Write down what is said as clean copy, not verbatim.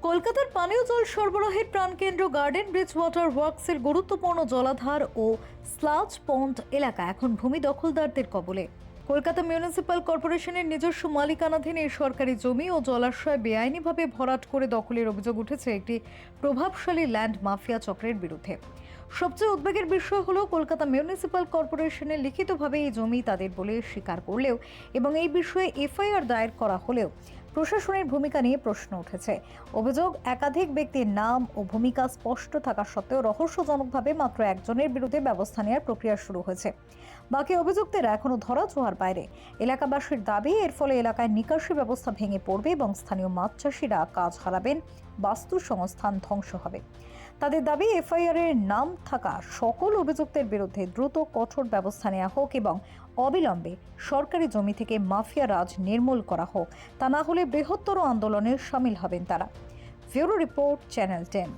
কলকাতার পানীয় জল সরবরাহের প্রাণকেন্দ্র গার্ডেন ব্রিজ ওয়াটার ওয়ার্কসের গুরুত্বপূর্ণ জলাধার ও স্লাজ পন্ড এলাকা এখন ভূমি দখলদারদের কবলে। কলকাতা মিউনিসিপ্যাল কর্পোরেশনের নিজস্ব মালিকানাধীন এই সরকারি জমি ও জলাশয় বেআইনিভাবে ভরাট করে দখলের অভিযোগ উঠেছে একটি প্রভাবশালী ল্যান্ড মাফিয়া চক্রের বিরুদ্ধে। সবচেয়ে উদ্বেগের বিষয় হলো কলকাতা মিউনিসিপ্যাল কর্পোরেশনের লিখিতভাবে এই জমি তাদের বলে স্বীকার করলেও এবং এই বিষয়ে এফআইআর দায়ের করা হলেও প্রশাসনের ভূমিকা নিয়ে প্রশ্ন উঠেছে। অভিযোগ, একাধিক ব্যক্তির নাম ও ভূমিকা স্পষ্ট থাকা সত্ত্বেও রহস্যজনকভাবে মাত্র একজনের বিরুদ্ধে ব্যবস্থা নেওয়ার প্রক্রিয়া শুরু হয়েছে। বাকি অভিযুক্তরা এখনো ধরাছোঁয়ার বাইরে। এলাকাবাসীর দাবি, এর ফলে এলাকায় নিকাশি ব্যবস্থা ভেঙে পড়বে এবং স্থানীয় মাছ চাষিরা কাজ হারাবেন, বাস্তু সংস্থান ধ্বংস হবে। তাদের দাবি, এফআইআর এর নাম থাকা সকল অভিযুক্তের বিরুদ্ধে দ্রুত কঠোর ব্যবস্থা নেওয়া হোক এবং অবিলম্বে সরকারি জমি থেকে মাফিয়া রাজ নির্মূল করা হোক। তা না হলে বৃহত্তর আন্দোলনে শামিল হবেন তারা। Bureau report, channel 10।